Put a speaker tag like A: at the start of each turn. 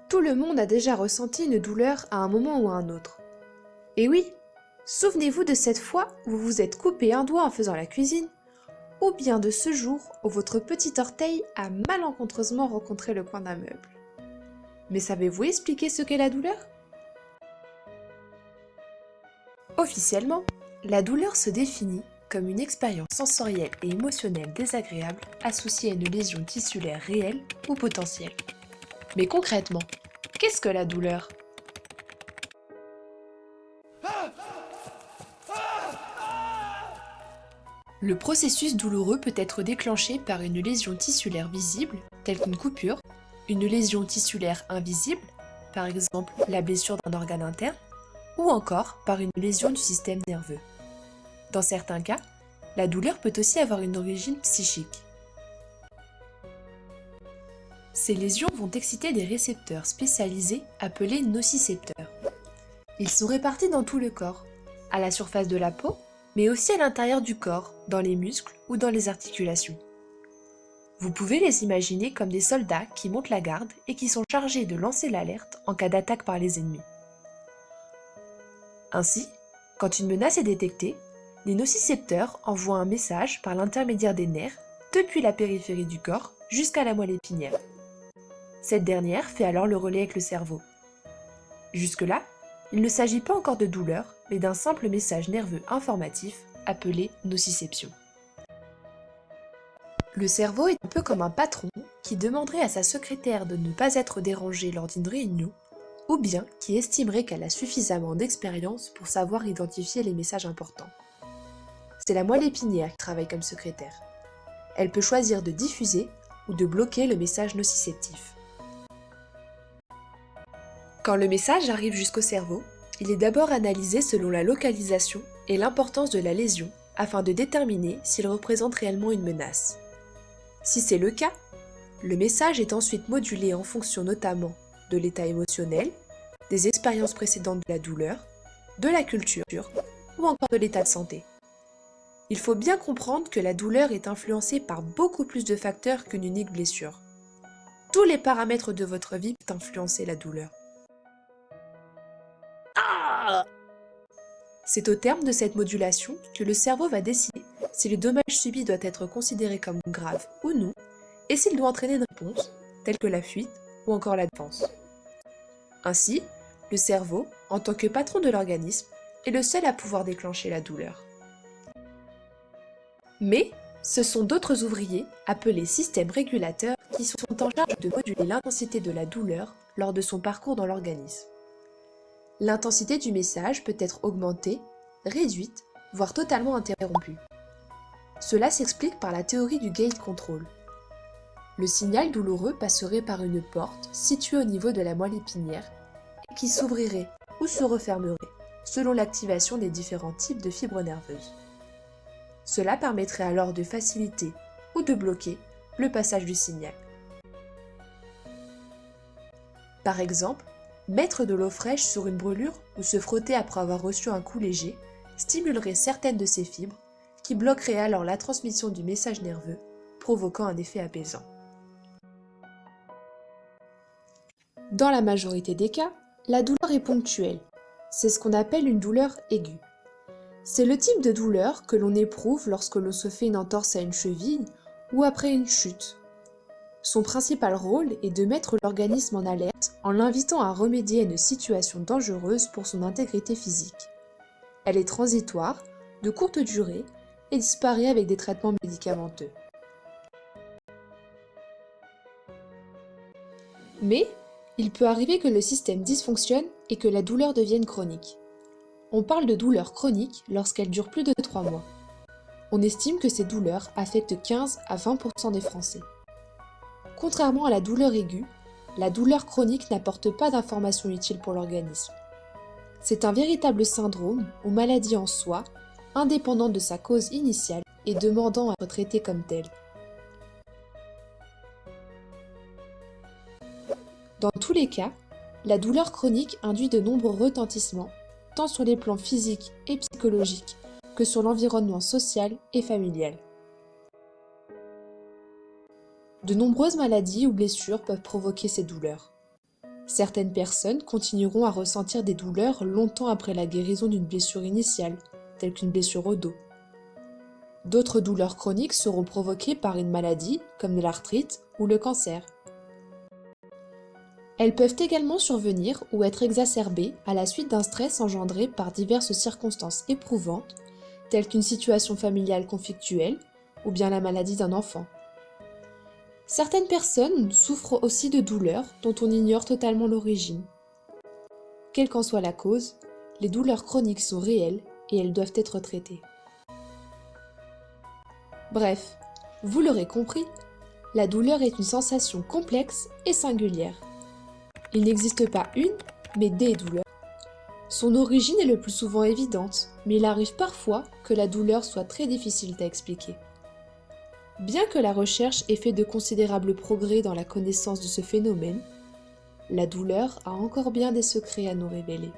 A: Tout le monde a déjà ressenti une douleur à un moment ou à un autre. Et oui, souvenez-vous de cette fois où vous vous êtes coupé un doigt en faisant la cuisine, ou bien de ce jour où votre petit orteil a malencontreusement rencontré le coin d'un meuble. Mais savez-vous expliquer ce qu'est la douleur? Officiellement, la douleur se définit comme une expérience sensorielle et émotionnelle désagréable associée à une lésion tissulaire réelle ou potentielle. Mais concrètement, qu'est-ce que la douleur? Le processus douloureux peut être déclenché par une lésion tissulaire visible, telle qu'une coupure, une lésion tissulaire invisible, par exemple la blessure d'un organe interne, ou encore par une lésion du système nerveux. Dans certains cas, la douleur peut aussi avoir une origine psychique. Ces lésions vont exciter des récepteurs spécialisés appelés nocicepteurs. Ils sont répartis dans tout le corps, à la surface de la peau, mais aussi à l'intérieur du corps, dans les muscles ou dans les articulations. Vous pouvez les imaginer comme des soldats qui montent la garde et qui sont chargés de lancer l'alerte en cas d'attaque par les ennemis. Ainsi, quand une menace est détectée, les nocicepteurs envoient un message par l'intermédiaire des nerfs depuis la périphérie du corps jusqu'à la moelle épinière. Cette dernière fait alors le relais avec le cerveau. Jusque-là, il ne s'agit pas encore de douleur, mais d'un simple message nerveux informatif appelé nociception. Le cerveau est un peu comme un patron qui demanderait à sa secrétaire de ne pas être dérangée lors d'une réunion, ou bien qui estimerait qu'elle a suffisamment d'expérience pour savoir identifier les messages importants. C'est la moelle épinière qui travaille comme secrétaire. Elle peut choisir de diffuser ou de bloquer le message nociceptif. Quand le message arrive jusqu'au cerveau, il est d'abord analysé selon la localisation et l'importance de la lésion afin de déterminer s'il représente réellement une menace. Si c'est le cas, le message est ensuite modulé en fonction notamment de l'état émotionnel, des expériences précédentes de la douleur, de la culture ou encore de l'état de santé. Il faut bien comprendre que la douleur est influencée par beaucoup plus de facteurs qu'une unique blessure. Tous les paramètres de votre vie peuvent influencer la douleur. C'est au terme de cette modulation que le cerveau va décider si le dommage subi doit être considéré comme grave ou non, et s'il doit entraîner une réponse, telle que la fuite ou encore la défense. Ainsi, le cerveau, en tant que patron de l'organisme, est le seul à pouvoir déclencher la douleur. Mais, ce sont d'autres ouvriers, appelés systèmes régulateurs, qui sont en charge de moduler l'intensité de la douleur lors de son parcours dans l'organisme. L'intensité du message peut être augmentée, réduite, voire totalement interrompue. Cela s'explique par la théorie du gate control. Le signal douloureux passerait par une porte située au niveau de la moelle épinière et qui s'ouvrirait ou se refermerait selon l'activation des différents types de fibres nerveuses. Cela permettrait alors de faciliter ou de bloquer le passage du signal. Par exemple, mettre de l'eau fraîche sur une brûlure ou se frotter après avoir reçu un coup léger stimulerait certaines de ces fibres qui bloqueraient alors la transmission du message nerveux, provoquant un effet apaisant. Dans la majorité des cas, la douleur est ponctuelle. C'est ce qu'on appelle une douleur aiguë. C'est le type de douleur que l'on éprouve lorsque l'on se fait une entorse à une cheville ou après une chute. Son principal rôle est de mettre l'organisme en alerte en l'invitant à remédier à une situation dangereuse pour son intégrité physique. Elle est transitoire, de courte durée et disparaît avec des traitements médicamenteux. Mais, il peut arriver que le système dysfonctionne et que la douleur devienne chronique. On parle de douleur chronique lorsqu'elle dure plus de 3 mois. On estime que ces douleurs affectent 15 à 20% des Français. Contrairement à la douleur aiguë, la douleur chronique n'apporte pas d'informations utiles pour l'organisme. C'est un véritable syndrome ou maladie en soi, indépendante de sa cause initiale et demandant à être traitée comme telle. Dans tous les cas, la douleur chronique induit de nombreux retentissements, tant sur les plans physiques et psychologiques que sur l'environnement social et familial. De nombreuses maladies ou blessures peuvent provoquer ces douleurs. Certaines personnes continueront à ressentir des douleurs longtemps après la guérison d'une blessure initiale, telle qu'une blessure au dos. D'autres douleurs chroniques seront provoquées par une maladie, comme de l'arthrite ou le cancer. Elles peuvent également survenir ou être exacerbées à la suite d'un stress engendré par diverses circonstances éprouvantes, telles qu'une situation familiale conflictuelle ou bien la maladie d'un enfant. Certaines personnes souffrent aussi de douleurs dont on ignore totalement l'origine. Quelle qu'en soit la cause, les douleurs chroniques sont réelles et elles doivent être traitées. Bref, vous l'aurez compris, la douleur est une sensation complexe et singulière. Il n'existe pas une, mais des douleurs. Son origine est le plus souvent évidente, mais il arrive parfois que la douleur soit très difficile à expliquer. Bien que la recherche ait fait de considérables progrès dans la connaissance de ce phénomène, la douleur a encore bien des secrets à nous révéler.